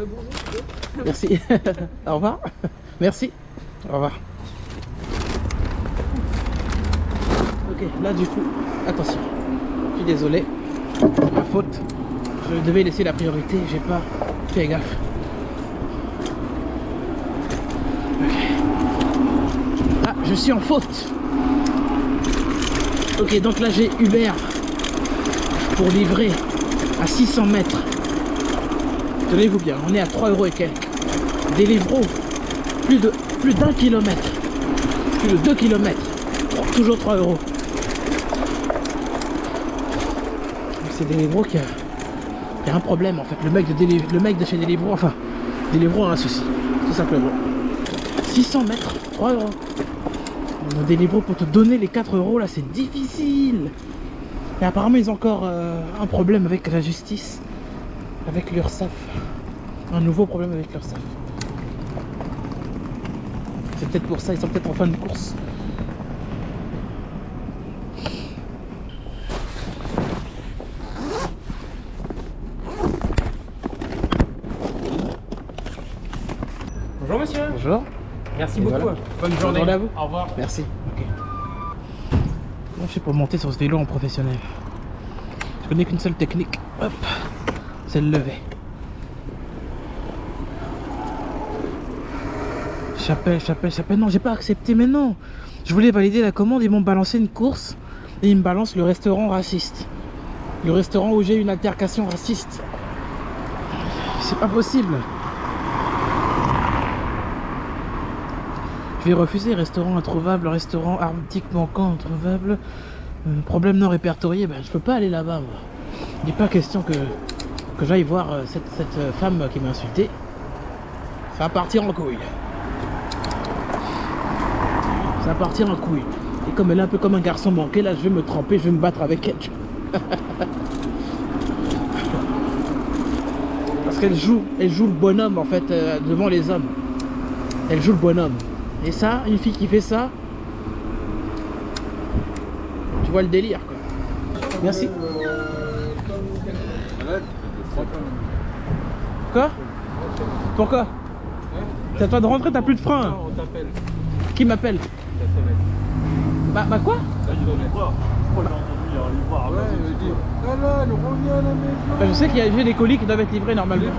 Bonjour. Merci. Au revoir. Merci. Au revoir. Ok, là du coup, attention. Je suis désolé. C'est ma faute. Je devais laisser la priorité, j'ai pas fait gaffe. Ok. Ah, je suis en faute. Ok, donc là j'ai Uber pour livrer à 600 mètres. Tenez-vous bien, on est à 3 € et quelques. Deliveroo, plus d'un kilomètre. Plus de 2 kilomètres. Toujours 3 €. Donc c'est Deliveroo qui a un problème en fait. Le mec de chez Deliveroo, enfin, Deliveroo a un souci, tout simplement. 600 mètres, 3 €. Deliveroo pour te donner les 4 € là, c'est difficile. Et apparemment ils ont encore un problème avec la justice, avec l'URSSAF. Un nouveau problème avec l'URSSAF. C'est peut-être pour ça, ils sont peut-être en fin de course. Bonjour monsieur. Bonjour. Merci Et beaucoup. voilà. Bonne Bonne journée. journée à vous. Au revoir. Merci. Ok. Comment je fais pour monter sur ce vélo en professionnel? Je connais qu'une seule technique. Hop. C'est le lever. J'appelle. Non, j'ai pas accepté, mais non. Je voulais valider la commande, ils m'ont balancé une course et ils me balancent le restaurant raciste. Le restaurant où j'ai une altercation raciste. C'est pas possible. Je vais refuser. Restaurant introuvable, restaurant arctique manquant, introuvable. Problème non répertorié. Ben, je peux pas aller là-bas, moi. Il n'est pas question que j'aille voir cette femme qui m'a insulté. Ça va partir en couille. Ça va partir en couille. Et comme elle est un peu comme un garçon manqué, là je vais me tremper, je vais me battre avec elle. Parce qu'elle joue le bonhomme en fait devant les hommes. Elle joue le bonhomme. Et ça, une fille qui fait ça, tu vois le délire quoi. Merci. Quoi? Pourquoi? C'est à toi de rentrer, t'as plus de frein. On t'appelle. Qui m'appelle? Bah quoi? Bah, je sais qu'il y a des colis qui doivent être livrés normalement.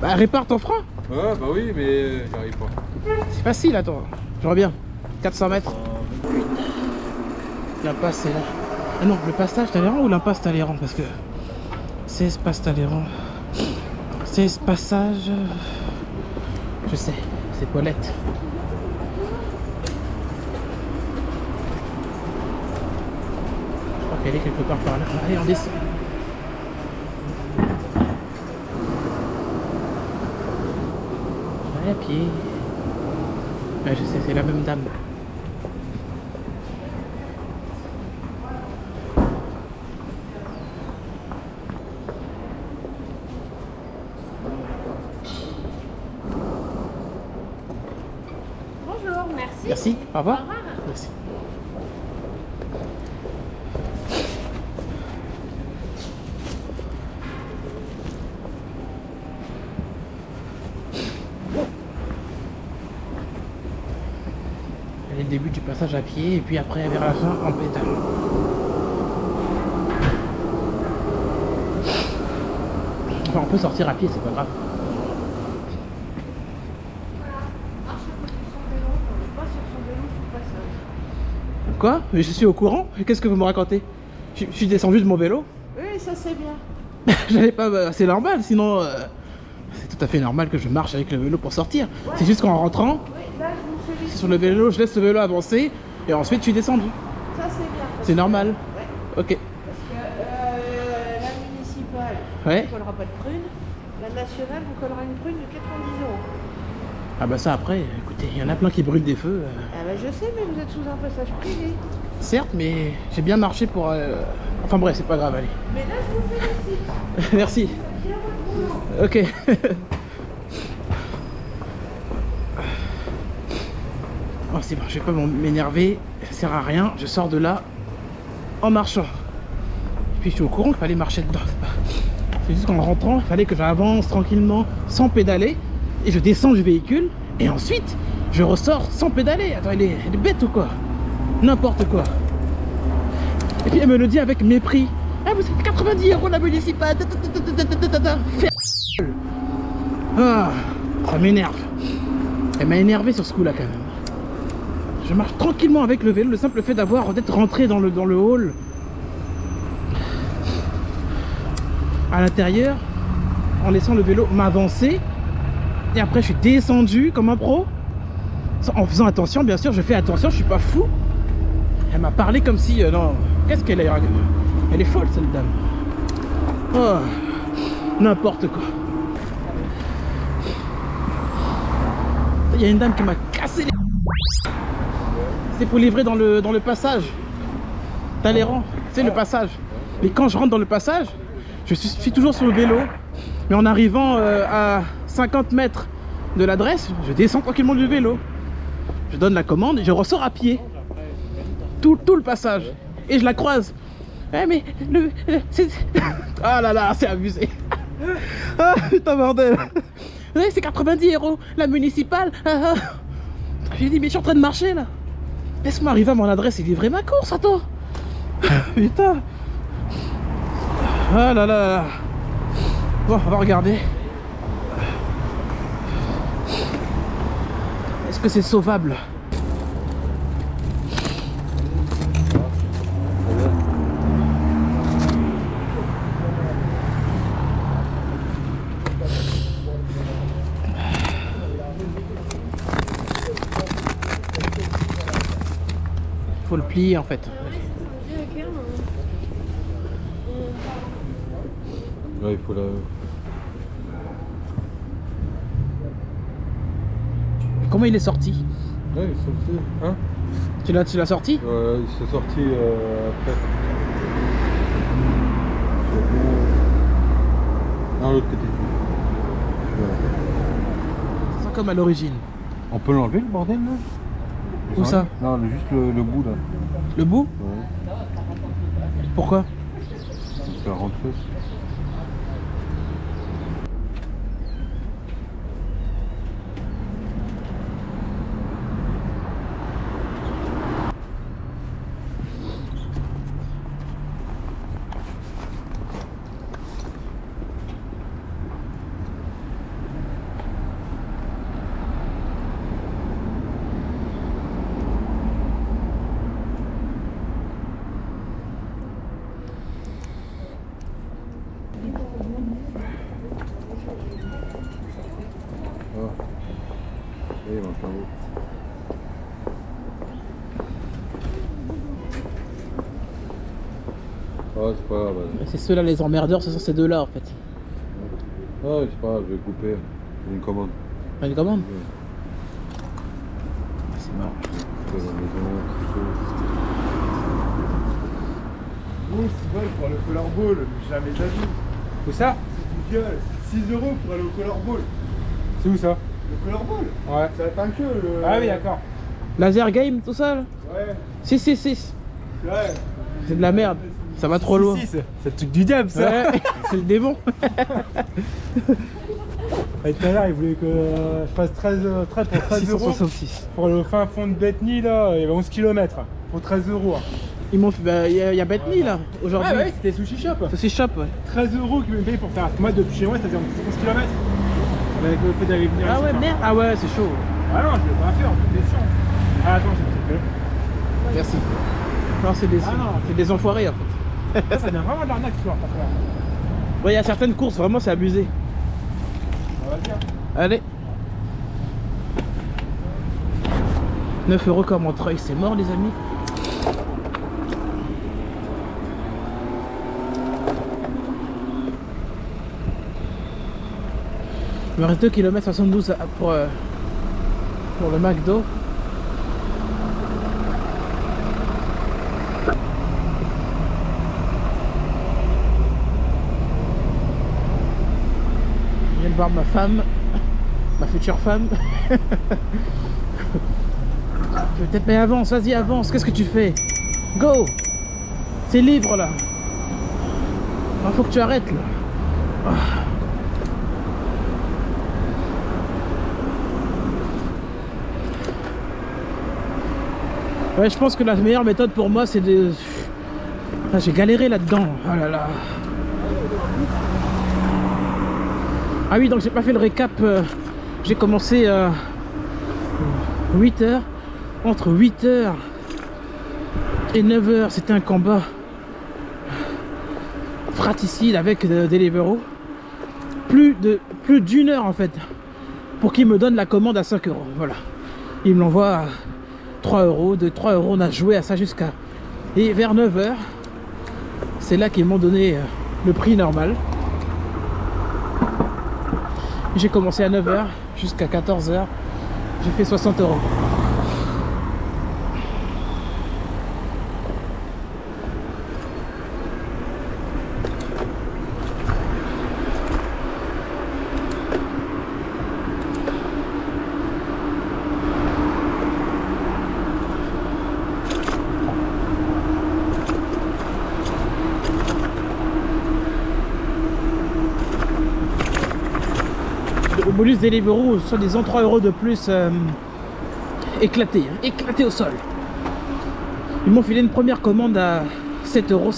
Bah répare ton frein. Ouais, bah oui, mais j'arrive pas. C'est facile, attends. Je reviens. 400 mètres. L'impasse c'est là. Ah non, le passage Talleyrand ou l'impasse Talleyrand? Parce que 16 passe Talleyrand. 16 passages. Je sais, c'est Paulette. Je crois qu'elle est quelque part par là. Allez, on descend. Allez, à pied. Ouais, je sais, c'est la même dame. Bonjour, merci. Merci, au revoir. Au revoir. Merci. Le début du passage à pied et puis après vers la fin en pédale. Enfin, on peut sortir à pied, c'est pas grave. Quoi? Mais je suis au courant? Qu'est-ce que vous me racontez? Je suis descendu de mon vélo. Oui, ça c'est bien. J'allais pas. C'est normal, sinon c'est tout à fait normal que je marche avec le vélo pour sortir. Ouais. C'est juste qu'en rentrant, Oui, là je vous félicite. sur le vélo, je laisse le vélo avancer et ensuite je suis descendu. Ça c'est bien. parce C'est que- normal. Ouais, Ok. parce que la municipale Ouais. ne collera pas de prune. La nationale vous collera une prune de 90 €. Ah bah ça après, écoutez, il y en a plein qui brûlent des feux. Ah bah je sais, mais vous êtes sous un passage privé. Certes, mais j'ai bien marché pour... Enfin bref, c'est pas grave, allez. Mais là je vous félicite. Merci. Bien votre boulot. Ok. Oh, c'est bon, je vais pas m'énerver, ça sert à rien, je sors de là en marchant. Et puis je suis au courant qu'il fallait marcher dedans. C'est juste qu'en rentrant, il fallait que j'avance tranquillement sans pédaler et je descends du véhicule et ensuite je ressors sans pédaler. Attends, elle est bête ou quoi? N'importe quoi. Et puis elle me le dit avec mépris. Ah, vous êtes 90 € la municipale. Ah, ça m'énerve. Elle m'a énervé sur ce coup là quand même. Je marche tranquillement avec le vélo, le simple fait d'être rentré dans le hall à l'intérieur en laissant le vélo m'avancer et après je suis descendu comme un pro en faisant attention, bien sûr je fais attention, je suis pas fou. Elle m'a parlé comme si non, qu'est-ce qu'elle est, elle est folle cette dame. Oh, n'importe quoi. Il y a une dame qui m'a cassé les... C'est pour livrer dans le passage Talleyrand, c'est le passage. Mais quand je rentre dans le passage, je suis toujours sur le vélo. Mais en arrivant à 50 mètres de l'adresse, je descends tranquillement du vélo. Je donne la commande et je ressors à pied. Tout le passage. Et je la croise. Eh mais ah là là, c'est abusé. Ah putain bordel. Vous savez, c'est 90 € la municipale. J'ai dit mais je suis en train de marcher là. Laisse-moi arriver à mon adresse et livrer ma course, attends. Putain. Ah là là là. Bon, on va regarder. Est-ce que c'est sauvable? Faut le plier en fait. Ouais, il faut la... Comment il est sorti? Ouais, il est sorti. Hein? Tu l'as sorti? Ouais, il s'est sorti après. Non, l'autre côté. C'est comme à l'origine. On peut l'enlever le bordel là? Où ça? Non, juste le bout là. Le bout? Ouais. Pourquoi? On peut la rentrer. Et il manque un bout. Ah, c'est pas grave. C'est ceux-là les emmerdeurs, ce sont ces deux-là en fait. Ah, c'est pas grave, je vais couper. J'ai une commande. Pas une commande? Ouais. C'est marrant. Je vais à la maison, Oh, c'est vrai pour aller au Color Ball, jamais de la vie. Où ça? C'est du gueule, 6 € pour aller au Color Ball. C'est où ça? Le Color Ball? Ouais. Ça va être un queue le... Ah oui, d'accord. Laser game, tout ça là? Ouais, 666. c'est vrai. C'est de la merde. Ça va trop loin. C'est le truc du diable ça. Ouais, c'est le démon. Et tout à l'heure, il voulait que je fasse 13 pour 13 € 666. pour le fin fond de Bethany là, il y avait 11 km pour 13 €. Ils m'ont fait. Bah, il y a Bethany là, aujourd'hui. Ah ouais, c'était Sushi Shop. Sushi Shop, ouais. 13 € qu'ils me payent pour faire. Moi, depuis chez moi, c'est-à-dire 11 km. Avec le fait d'aller venir Ah ici, ouais, quoi. merde. Ah ouais, c'est chaud. Ah non, je l'ai pas fait en question. Ah attends, c'est Merci. Non, c'est des, Ah non. c'est des enfoirés en fait. ça devient vraiment de l'arnaque ce soir, par contre. Ouais, il y a certaines courses, vraiment, c'est abusé. On va dire. Allez. 9 € comme Montreuil, c'est mort, les amis. Il me reste 2 km 72 pour le McDo. Je viens de voir ma femme, ma future femme. Peut-être, mais avance, vas-y, avance. Qu'est-ce que tu fais? Go! C'est libre là. faut que tu arrêtes là. Ouais, je pense que la meilleure méthode pour moi c'est de... Ah, j'ai galéré là-dedans. Oh là là. Ah oui, donc j'ai pas fait le récap. J'ai commencé à 8h. Entre 8h et 9h, c'était un combat fratricide avec Deliveroo. Plus d'une heure en fait pour qu'il me donne la commande à 5 euros. Voilà. Il me l'envoie à 3 euros. De 3 euros, on a joué à ça jusqu'à... Et vers 9h, c'est là qu'ils m'ont donné le prix normal. J'ai commencé à 9h jusqu'à 14h. J'ai fait 60 euros. Le bonus Deliveroo, soit disant 3 euros de plus éclaté au sol. Ils m'ont filé une première commande à 7,50 euros.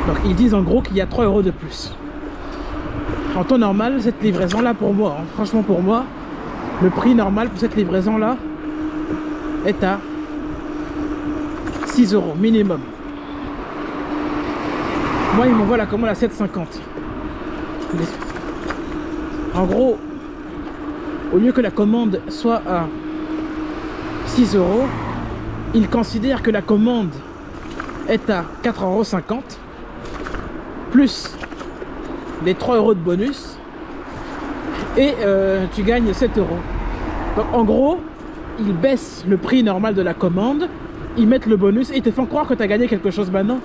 Donc ils disent en gros qu'il y a 3 euros de plus. En temps normal, cette livraison là pour moi, franchement pour moi, le prix normal pour cette livraison là est à 6 euros minimum. Moi ils m'envoient la commande à 7,50. En gros, au lieu que la commande soit à 6 euros, ils considèrent que la commande est à 4,50 euros plus les 3 euros de bonus et tu gagnes 7 euros. Donc en gros, ils baissent le prix normal de la commande, ils mettent le bonus et ils te font croire que tu as gagné quelque chose maintenant.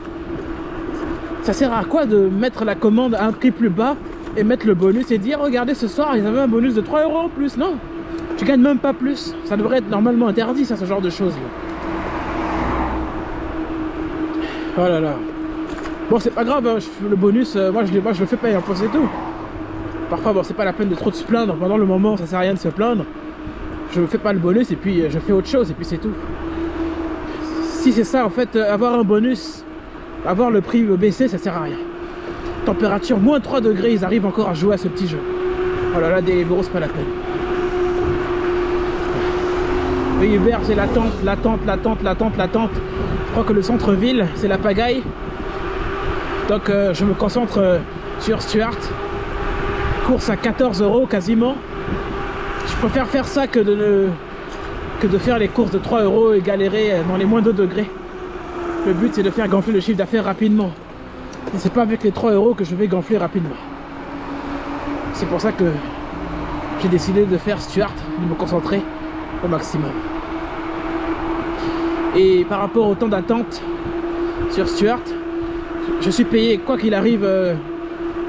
Ça sert à quoi de mettre la commande à un prix plus bas et mettre le bonus et dire regardez ce soir ils avaient un bonus de 3 euros en plus? Non, tu gagnes même pas plus. Ça devrait être normalement interdit ça, ce genre de choses là. Oh là là. Bon c'est pas grave hein, le bonus moi je le fais pas et c'est tout. Parfois bon c'est pas la peine de trop de se plaindre pendant le moment, ça sert à rien de se plaindre. Je fais pas le bonus et puis je fais autre chose et puis c'est tout. Si c'est ça en fait, avoir un bonus, avoir le prix baissé, ça sert à rien. Température moins 3 degrés, ils arrivent encore à jouer à ce petit jeu. Oh là là, Deliveroo, c'est pas la peine. Oui, Uber, c'est l'attente. Je crois que le centre-ville, c'est la pagaille. Donc je me concentre sur Stuart. Course à 14 euros quasiment. Je préfère faire ça que de faire les courses de 3 euros et galérer dans les moins 2 degrés. Le but, c'est de faire gonfler le chiffre d'affaires rapidement. Et c'est pas avec les 3 euros que je vais gonfler rapidement. C'est pour ça que j'ai décidé de faire Stuart, de me concentrer au maximum. Et par rapport au temps d'attente sur Stuart, je suis payé quoi qu'il arrive,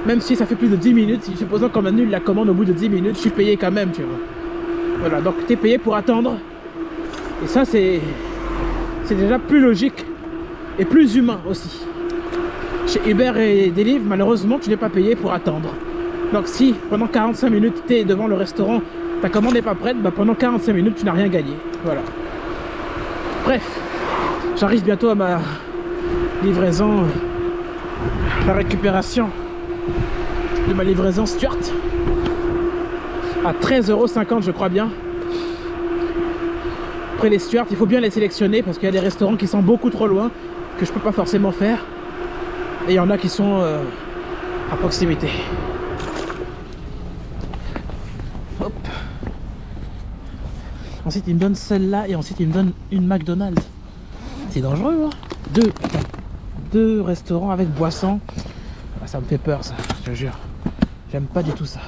même si ça fait plus de 10 minutes, supposons qu'on annule la commande au bout de 10 minutes, je suis payé quand même, tu vois. Voilà, donc tu es payé pour attendre. Et ça c'est déjà plus logique et plus humain aussi. Chez Uber et Deliveroo, malheureusement, tu n'es pas payé pour attendre. Donc si pendant 45 minutes tu es devant le restaurant, ta commande n'est pas prête, bah pendant 45 minutes tu n'as rien gagné. Voilà. Bref, j'arrive bientôt à ma livraison, la récupération de ma livraison Stuart à 13,50 € je crois bien. Après les Stuart, il faut bien les sélectionner parce qu'il y a des restaurants qui sont beaucoup trop loin, que je peux pas forcément faire. Et il y en a qui sont à proximité. Hop. Ensuite il me donne celle-là et ensuite il me donne une McDonald's. C'est dangereux hein. Deux restaurants avec boisson. Ah, ça me fait peur ça, je te jure. J'aime pas du tout ça.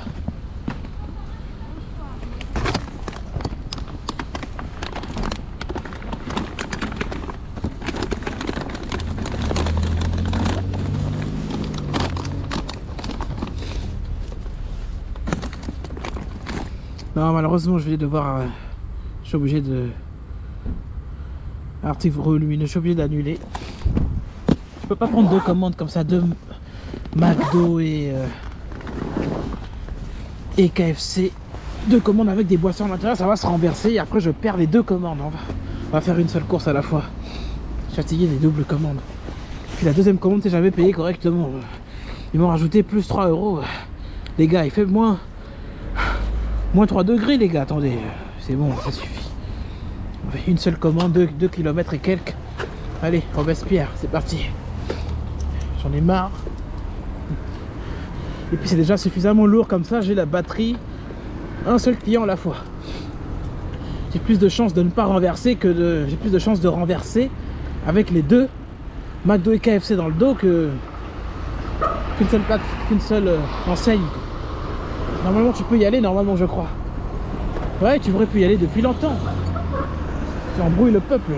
Non, malheureusement, je vais devoir. Je suis obligé de. Article volumineux, je suis obligé d'annuler. Je peux pas prendre deux commandes comme ça, deux McDo et KFC. 2 commandes avec des boissons à l'intérieur, ça va se renverser et après je perds les 2 commandes. On va faire une seule course à la fois. Je suis fatigué des doubles commandes. Puis la deuxième commande, c'est j'avais payé correctement. Ils m'ont rajouté plus 3 euros. Les gars, il fait moins 3 degrés les gars, attendez. C'est bon, ça suffit. On fait une seule commande, 2 km et quelques. Allez, Robespierre, c'est parti. J'en ai marre. Et puis c'est déjà suffisamment lourd comme ça, j'ai la batterie. Un seul client à la fois. J'ai plus de chances de ne pas renverser que de... J'ai plus de chances de renverser avec les 2 McDo et KFC dans le dos qu'une seule enseigne. Normalement tu peux y aller, normalement je crois. Ouais, tu aurais pu y aller depuis longtemps. Tu embrouilles le peuple.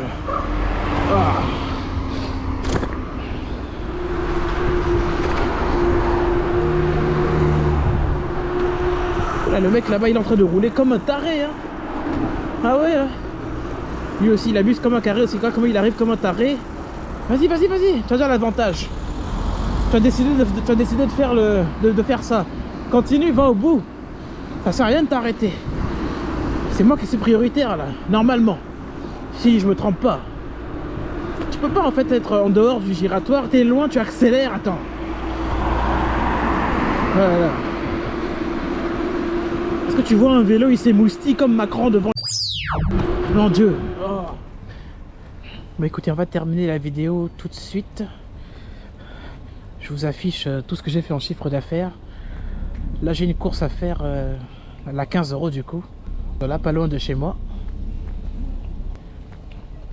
Ah. Là, le mec là-bas il est en train de rouler comme un taré hein. Ah ouais hein. Lui aussi il abuse comme un carré aussi. Comment il arrive comme un taré. Vas-y, tu as déjà l'avantage. Tu as décidé de faire de faire ça. Continue, va au bout. Ça sert à rien de t'arrêter. C'est moi qui suis prioritaire là, normalement. Si je me trompe pas. Tu peux pas en fait être en dehors du giratoire, t'es loin, tu accélères, attends. Voilà. Est-ce que tu vois un vélo, il s'émoustille comme Macron devant... Mon Dieu. Oh. Bon écoutez, on va terminer la vidéo tout de suite. Je vous affiche tout ce que j'ai fait en chiffre d'affaires. Là j'ai une course à faire, à 15 euros du coup. Là pas loin de chez moi.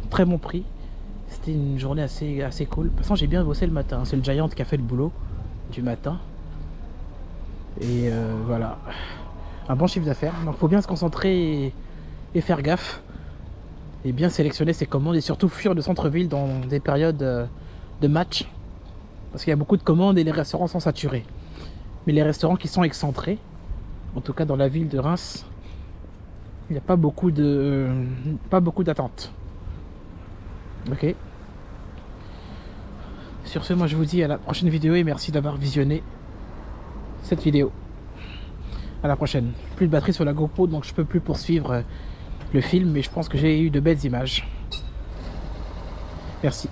Très bon prix. C'était une journée assez cool. De toute façon j'ai bien bossé le matin. C'est le Giant qui a fait le boulot du matin. Et voilà. Un bon chiffre d'affaires. Donc faut bien se concentrer et faire gaffe. Et bien sélectionner ses commandes et surtout fuir le centre-ville dans des périodes de match. Parce qu'il y a beaucoup de commandes et les restaurants sont saturés. Mais les restaurants qui sont excentrés, en tout cas dans la ville de Reims, il n'y a pas beaucoup d'attente. Ok. Sur ce, moi je vous dis à la prochaine vidéo et merci d'avoir visionné cette vidéo. À la prochaine. Plus de batterie sur la GoPro donc je peux plus poursuivre le film, mais je pense que j'ai eu de belles images. Merci.